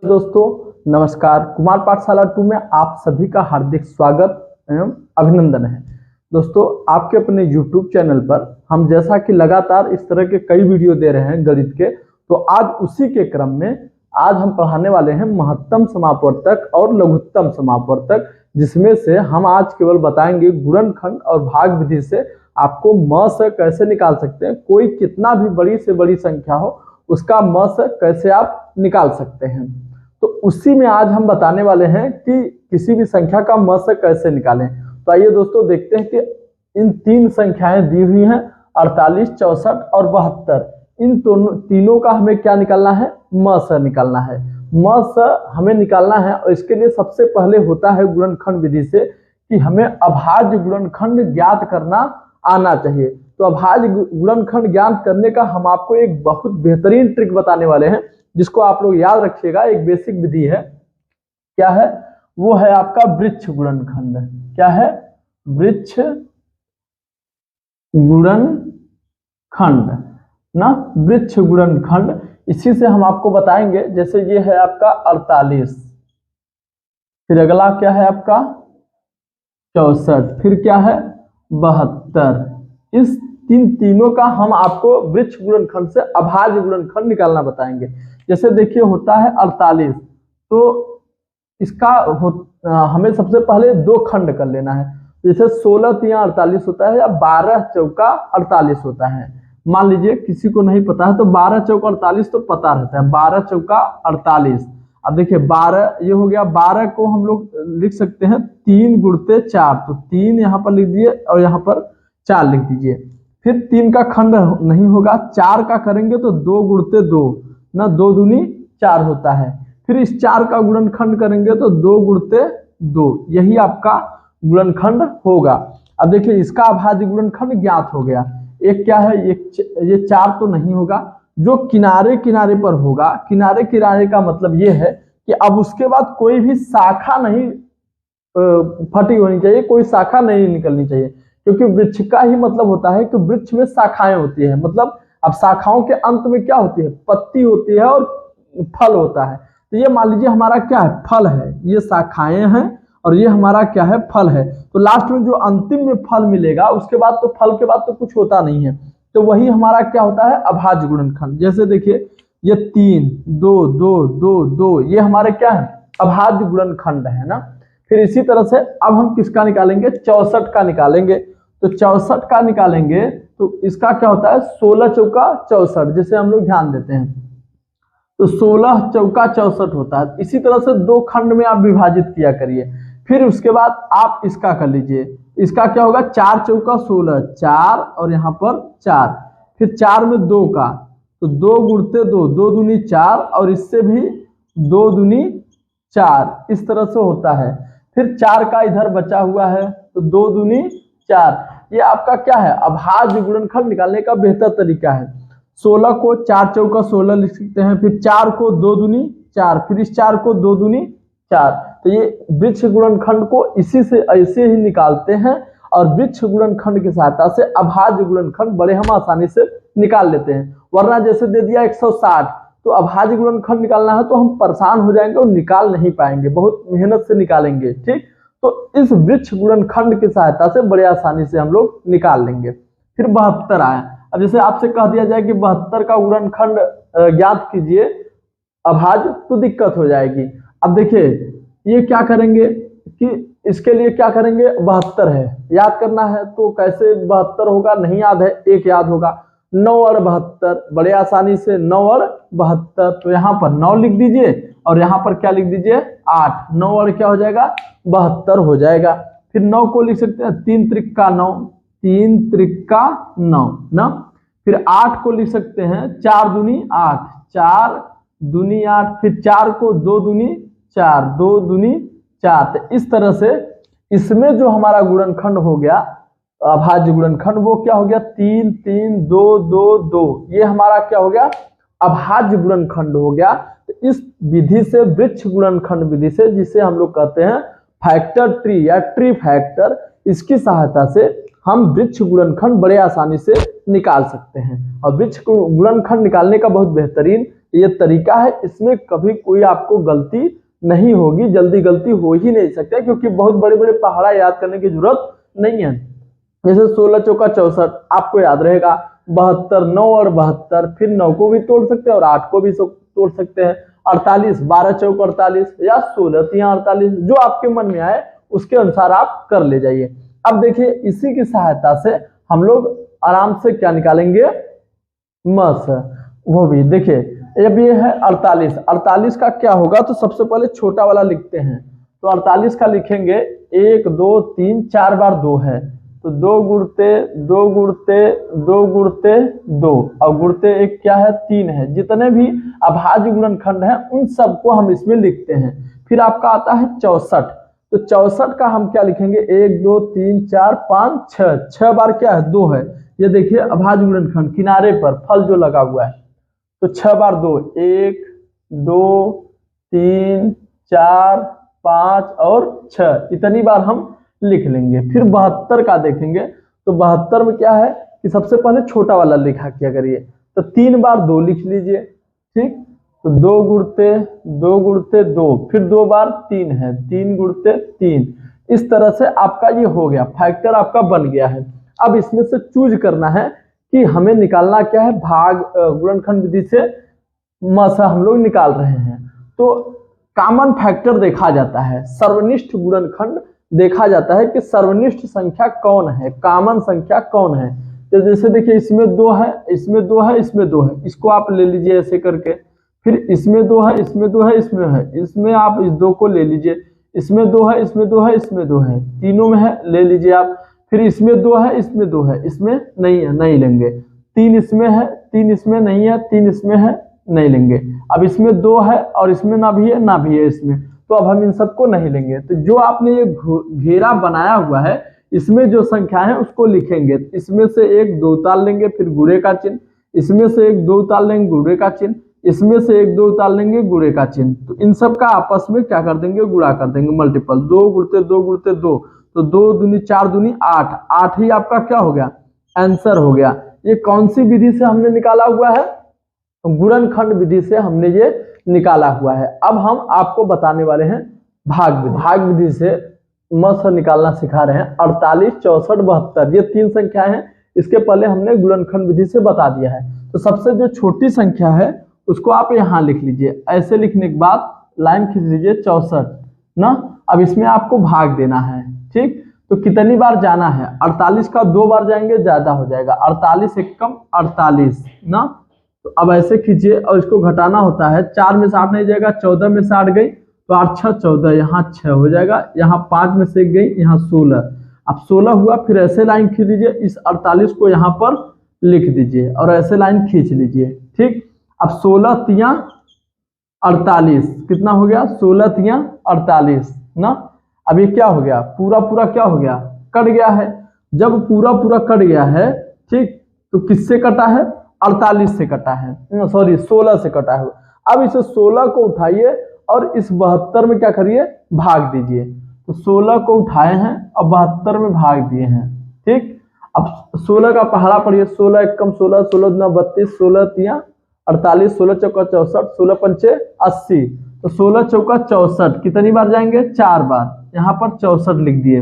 दोस्तों नमस्कार। कुमार पाठशाला 2 में आप सभी का हार्दिक स्वागत एवं अभिनंदन है। दोस्तों आपके अपने YouTube चैनल पर हम जैसा कि लगातार इस तरह के कई वीडियो दे रहे हैं गणित के, तो आज उसी के क्रम में आज हम पढ़ाने वाले हैं महत्तम समापवर्तक और लघुत्तम समापवर्तक, जिसमें से हम आज केवल बताएंगे गुणनखंड और भाग विधि से आपको म से कैसे निकाल सकते हैं। कोई कितना भी बड़ी से बड़ी संख्या हो उसका म से कैसे आप निकाल सकते हैं, तो उसी में आज हम बताने वाले हैं कि किसी भी संख्या का म से कैसे निकालें। तो आइए दोस्तों देखते हैं कि इन तीन संख्याएं दी हुई हैं 48, 64 और 72। इन तीनों का हमें क्या निकालना है? म से निकालना है। म से हमें निकालना है और इसके लिए सबसे पहले होता है गुणनखंड विधि से कि हमें अभाज्य गुणनखंड ज्ञात करना आना चाहिए। तो अभाज्य गुणनखंड ज्ञात करने का हम आपको एक बहुत बेहतरीन ट्रिक बताने वाले हैं, जिसको आप लोग याद रखिएगा। एक बेसिक विधि है, क्या है वो? है आपका वृक्ष गुणनखंड। क्या है? वृक्ष गुणनखंड ना, वृक्ष गुणनखंड। इसी से हम आपको बताएंगे। जैसे ये है आपका 48, फिर अगला क्या है आपका 64, फिर क्या है 72। इस तीनों का हम आपको वृक्ष गुणनखंड से अभाज्य गुणनखंड निकालना बताएंगे। जैसे देखिए होता है 48, तो इसका हमें सबसे पहले दो खंड कर लेना है। जैसे 16 तिया 48 होता है या 12 चौका 48 होता है। मान लीजिए किसी को नहीं पता है तो 12 चौका 48 तो पता रहता है, 12 चौका 48। अब देखिए 12 ये हो गया। 12 को हम लोग लिख सकते हैं 3 गुणते 4, तो 3 यहाँ पर लिख दिए और यहाँ पर 4 लिख दीजिए। फिर 3 का खंड नहीं होगा, 4 का करेंगे तो 2 गुणते 2 ना, 2 दूनी 4 होता है। फिर इस 4 का गुणनखंड करेंगे तो 2 गुणते 2, यही आपका गुणनखंड होगा। अब देखिए इसका अभाज्य गुणनखंड ज्ञात हो गया। एक क्या है, ये 4 तो नहीं होगा, जो किनारे किनारे पर होगा। किनारे किनारे का मतलब ये है कि अब उसके बाद कोई भी शाखा नहीं फटी होनी चाहिए, कोई शाखा नहीं निकलनी चाहिए, क्योंकि वृक्ष का ही मतलब होता है कि वृक्ष में शाखाएं होती है। मतलब अब शाखाओं के अंत में क्या होती है? पत्ती होती है और फल होता है। तो ये मान लीजिए हमारा क्या है? फल है। ये शाखाएं हैं और ये हमारा क्या है? फल है। तो लास्ट में जो अंतिम में फल मिलेगा उसके बाद तो फल के बाद तो कुछ होता नहीं है, तो वही हमारा क्या होता है? अभाज्य गुणनखंड। जैसे देखिए ये 3 2 2 2 2, ये हमारे क्या है? अभाज्य गुणनखंड है ना। फिर इसी तरह से अब हम किसका निकालेंगे? 64 का निकालेंगे। तो 64 का निकालेंगे तो इसका क्या होता है? 16 चौका 64, जिसे हम लोग ध्यान देते हैं तो 16 चौका 64 होता है। इसी तरह से दो खंड में आप विभाजित किया करिए। फिर उसके बाद आप इसका कर लीजिए। इसका क्या होगा? 4 चौका 16, 4 और यहाँ पर 4, फिर 4 में 2 का, तो 2 गुणते 2, 2 दूनी 4 और इससे भी 2 दूनी 4, इस तरह से होता है। फिर 4 का इधर बचा हुआ है तो 2 दूनी 4। ये आपका क्या है? अभाज्य गुणनखंड निकालने का बेहतर तरीका है। 16 को 4 चौका 16 लिख सकते हैं, फिर 4 को 2 दूनी 4, फिर इस 4 को 2 दूनी 4। तो ये वृक्ष गुणनखंड को इसी से ऐसे ही निकालते हैं और वृक्ष गुणनखंड की सहायता से अभाज्य गुणनखंड बड़े हम आसानी से निकाल लेते हैं। वरना जैसे दे दिया 160, तो अभाज्य गुणनखंड निकालना है तो हम परेशान हो जाएंगे और निकाल नहीं पाएंगे, बहुत मेहनत से निकालेंगे। ठीक, तो इस वृक्ष गुणनखंड की सहायता से बड़े आसानी से हम लोग निकाल लेंगे। फिर 72 आया। अब जैसे आपसे कह दिया जाए कि 72 का गुणनखंड ज्ञात कीजिए अभाज्य, तो दिक्कत हो जाएगी। अब देखिए ये क्या करेंगे कि इसके लिए क्या करेंगे? 72 है, याद करना है तो कैसे 72 होगा? नहीं याद है, एक याद होगा, 9 और 72, बड़े आसानी से 9 और 72। तो यहाँ पर 9 लिख दीजिए और यहाँ पर क्या लिख दीजिए? 8। 9 और क्या हो जाएगा? 72 हो जाएगा। फिर 9 को लिख सकते हैं 3 त्रिका 9, 3 त्रिका 9 ना। फिर 8 को लिख सकते हैं 4 दूनी 8, 4 दूनी 8, फिर 4 को 2 दूनी 4, 2 दूनी 4। तो इस तरह से इसमें जो हमारा गुणनखंड हो गया अभाज्य गुणनखंड, वो क्या हो गया? 3 3 2 2 2, ये हमारा क्या हो गया? अभाज्य गुणनखंड हो गया। तो इस विधि से, वृक्ष गुणनखंड विधि से, जिसे हम लोग कहते हैं फैक्टर ट्री या ट्री फैक्टर, इसकी सहायता से हम वृक्ष गुणनखंड बड़े आसानी से निकाल सकते हैं। और वृक्ष गुणनखंड निकालने का बहुत बेहतरीन ये तरीका है, इसमें कभी कोई आपको गलती नहीं होगी, जल्दी गलती हो ही नहीं सकता, क्योंकि बहुत बड़े बड़े पहाड़ा याद करने की जरूरत नहीं है। जैसे 16 चौका 64 आपको याद रहेगा, 72 9 और 72, फिर 9 को भी तोड़ सकते हैं और 8 को भी तोड़ सकते हैं। 48 12 चौक 48 या 16 तिया 48, जो आपके मन में आए उसके अनुसार आप कर ले जाइए। अब देखिए इसी की सहायता से हम लोग आराम से क्या निकालेंगे, मस, वो भी देखिए अब ये है 48। 48 का क्या होगा, तो सबसे पहले छोटा वाला लिखते हैं। तो 48 का लिखेंगे 1 2 3 4 बार 2 है, तो 2 गुणते 2 गुणते 2 गुणते 2 और गुणते 1 क्या है 3 है। जितने भी अभाज्य गुणनखंड हैं उन सबको हम इसमें लिखते हैं। फिर आपका आता है 64, तो 64 का हम क्या लिखेंगे 1 2 3 4 5 6, 6 बार क्या है 2 है। ये देखिए अभाज्य गुणनखंड किनारे पर फल जो लगा हुआ है, तो 6 बार 2 1 2 3 4 5 और 6, इतनी बार हम लिख लेंगे। फिर 72 का देखेंगे, तो 72 में क्या है कि सबसे पहले छोटा वाला लिखा किया करिए, तो 3 बार 2 लिख लीजिए, ठीक। तो 2 गुणते 2 गुणते 2, फिर 2 बार 3 है, 3 गुणते 3। इस तरह से आपका ये हो गया, फैक्टर आपका बन गया है। अब इसमें से चूज करना है कि हमें निकालना क्या है, भाग गुणनखंड विधि से मसा हम लोग निकाल रहे हैं। तो कॉमन फैक्टर देखा जाता है, सर्वनिष्ठ गुणनखंड देखा जाता है कि सर्वनिष्ठ संख्या कौन है, कॉमन संख्या कौन है। तो जैसे देखिए इसमें 2 है, इसमें 2 है, इसमें 2 है, इसको आप ले लीजिए ऐसे करके। फिर इसमें 2 है, इसमें 2 है, इसमें है, इसमें आप इस 2 को ले लीजिए, इसमें 2 है, इसमें 2 है, इसमें 2 है, तीनों में है, ले लीजिए आप। फिर इसमें 2 है, इसमें 2 है, इसमें नहीं है, नहीं लेंगे। 3 इसमें है, 3 इसमें नहीं है, 3 इसमें है, नहीं लेंगे। अब इसमें 2 है और इसमें ना भी है ना भी है इसमें, तो अब हम इन सबको नहीं लेंगे। तो जो आपने ये घेरा बनाया हुआ है, इसमें जो संख्या है उसको लिखेंगे। इसमें से 1 2 उतार लेंगे, फिर गुणे का चिन्ह, इसमें से 1 2 उतार लेंगे, गुणे का चिन्ह, इसमें से 1 2 उतार लेंगे, गुणे का चिन्ह। तो इन सब का आपस में क्या कर देंगे, गुणा कर देंगे, मल्टीपल। 2 गुणते 2 गुणते 2, तो 2 दूनी 4 दूनी 8, 8 ही आपका क्या हो गया, आंसर हो गया। ये कौन सी विधि से हमने निकाला हुआ है, गुणनखंड विधि से हमने ये निकाला हुआ है। अब हम आपको बताने वाले हैं भाग विधि। भाग विधि से मस निकालना सिखा रहे हैं। 48 64 72 ये 3 संख्या है, इसके पहले हमने गुणनखंड विधि से बता दिया है। तो सबसे जो छोटी संख्या है उसको आप यहाँ लिख लीजिए, ऐसे लिखने के बाद लाइन खींच लीजिए 64 ना। अब इसमें आपको भाग देना है, ठीक। तो कितनी बार जाना है, 48 का 2 बार जाएंगे ज्यादा हो जाएगा, 48 एक कम 48 ना। तो अब ऐसे खींचिए और इसको घटाना होता है, 4 में से 8 नहीं जाएगा, 14 में से 8 गई, तो 8 6 14, यहाँ 6 हो जाएगा, यहाँ 5 में से 1 गई, यहाँ 16, अब 16 हुआ। फिर ऐसे लाइन खींच लीजिए, इस 48 को यहाँ पर लिख दीजिए और ऐसे लाइन खींच लीजिए, ठीक। अब 16 तिया 48 कितना हो गया, 16 तिया 48 ना। अब ये क्या हो गया, पूरा पूरा क्या हो गया, कट गया है। जब पूरा पूरा कट गया है, ठीक, तो किससे कटा है, 48 से कटा है, सॉरी 16 से कटा है। अब इसे 16 को उठाइए और इस 72 में क्या करिए, भाग दीजिए। तो 16 को उठाए हैं और 72 में भाग दिए हैं, ठीक। अब 16 का पहाड़ा पढ़िए, 16 एक कम 16, 16 दूना 32, 16 तिया 48, 16 चौका 64, 16 पंचे 80, तो 16 चौका 64 कितनी बार जाएंगे, 4 बार, यहाँ पर 64 लिख दिए।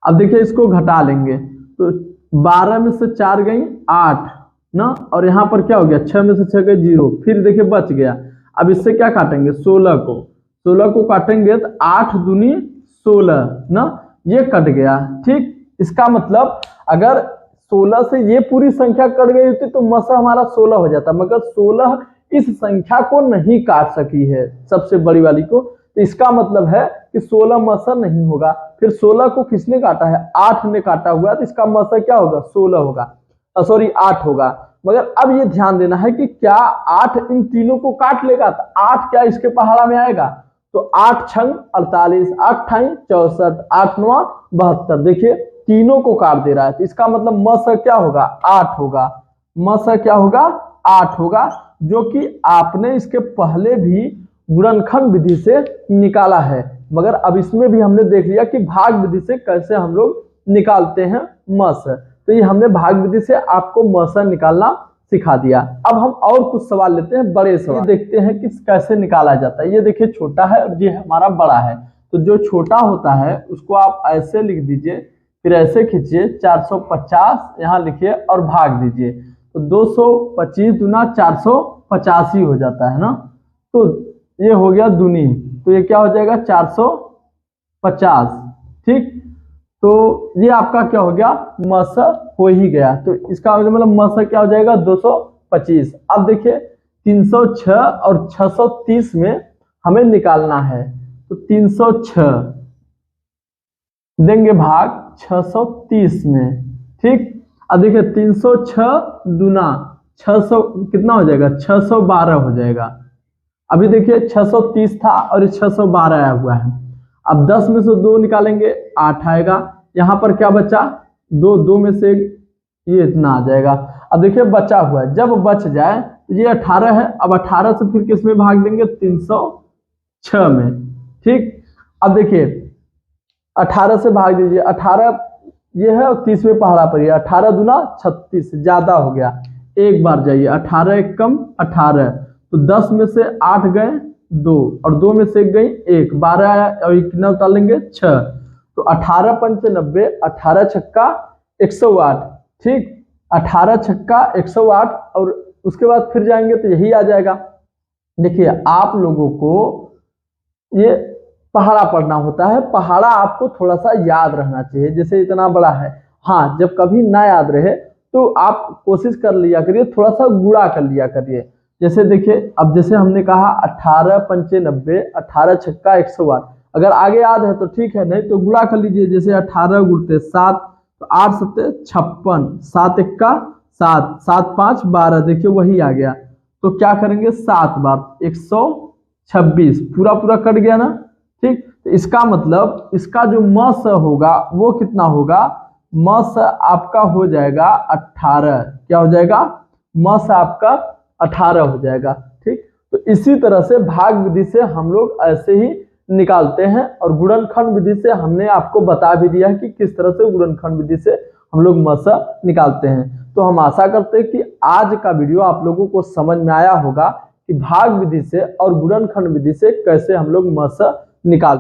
अब देखिए इसको घटा लेंगे, तो 12 में से 4 गई 8 ना, और यहाँ पर क्या हो गया, 6 में से 6 गए 0, फिर देखिए बच गया। अब इससे क्या काटेंगे, 16 को काटेंगे तो 8 दूनी 16 ना, ये कट गया, ठीक। इसका मतलब अगर 16 से ये पूरी संख्या कट गई होती तो मसा हमारा 16 हो जाता, मगर 16 इस संख्या को नहीं काट सकी है, सबसे बड़ी वाली को। तो इसका मतलब है कि 16 मसा नहीं होगा। फिर 16 को किसने काटा है, 8 ने काटा हुआ है, तो इसका मसा क्या होगा, 16 होगा, सॉरी 8 होगा। मगर अब ये ध्यान देना है कि क्या 8 इन तीनों को काट लेगा, तो 8 क्या इसके पहाड़ा में आएगा, तो 8 छंग 48, 8 ठाई 64, 8 9 72, देखिए तीनों को काट दे रहा है। तो इसका मतलब मसा क्या होगा, 8 होगा, मसा क्या होगा, 8 होगा, जो कि आपने इसके पहले भी गुणनखंड विधि से निकाला है। मगर अब इसमें भी हमने देख लिया कि भाग विधि से कैसे हम लोग निकालते हैं मस। तो ये हमने भाग विधि से आपको मसा निकालना सिखा दिया। अब हम और कुछ सवाल लेते हैं, बड़े सवाल देखते हैं कि कैसे निकाला जाता है। ये देखिए छोटा है और ये हमारा बड़ा है। तो जो छोटा होता है उसको आप ऐसे लिख दीजिए, फिर ऐसे खींचिए 450 यहाँ लिखिए और भाग दीजिए। तो 225 दूना 450 ही हो जाता है ना। तो ये हो गया दूनी, तो ये क्या हो जाएगा 450। ठीक, तो ये आपका क्या हो गया, मस हो ही गया। तो इसका मतलब मस क्या हो जाएगा 225। अब देखिए 306 और 630 में हमें निकालना है। तो 306 देंगे भाग 630 में। ठीक, अब देखिए 306 दूना 600 कितना हो जाएगा 612 हो जाएगा। अभी देखिए 630 था और ये 612 आया हुआ है। अब 10 में से 2 निकालेंगे 8 आएगा। यहाँ पर क्या बचा 2, 2 में से ये इतना आ जाएगा। अब देखिए बचा हुआ है, जब बच जाए तो ये 18 है। अब 18 से फिर किस में भाग देंगे 306 में। ठीक, अब देखिए 18 से भाग दीजिए, 18 ये है और 30 में पहाड़ा पर 18 दूना 36 ज्यादा हो गया। एक बार जाइए 18 एक कम 18, तो 10 में से 8 गए 2 और 2 में से 1 गई 1, 12 आया और कितना उतार लेंगे 6। तो 18 पंच 90, 18 छक्का 108। ठीक, 18 छक्का 108 और उसके बाद फिर जाएंगे तो यही आ जाएगा। देखिए आप लोगों को ये पहाड़ा पढ़ना होता है, पहाड़ा आपको थोड़ा सा याद रहना चाहिए, जैसे इतना बड़ा है। हाँ, जब कभी ना याद रहे तो आप कोशिश कर लिया करिए, थोड़ा सा गुणा कर लिया करिए। जैसे देखिए अब जैसे हमने कहा 18 पंचे 90, 18 छक्का 108। अगर आगे याद है तो ठीक है, नहीं तो गुणा कर लीजिए। जैसे 18 गुणते 7 तो 8 सत्ते 56, 7 एक्का 7, 7 5 12, देखिए वही आ गया। तो क्या करेंगे 7 बार 126, पूरा पूरा कट गया ना। ठीक, तो इसका मतलब इसका जो मस होगा वो कितना होगा, मस आपका हो जाएगा 18। क्या हो जाएगा, मस आपका 18 हो जाएगा। ठीक, तो इसी तरह से भाग विधि से हम लोग ऐसे ही निकालते हैं। और गुणनखंड विधि से हमने आपको बता भी दिया कि किस तरह से गुणनखंड विधि से हम लोग मस निकालते हैं। तो हम आशा करते हैं कि आज का वीडियो आप लोगों को समझ में आया होगा कि भाग विधि से और गुणनखंड विधि से कैसे हम लोग मस निकालते हैं।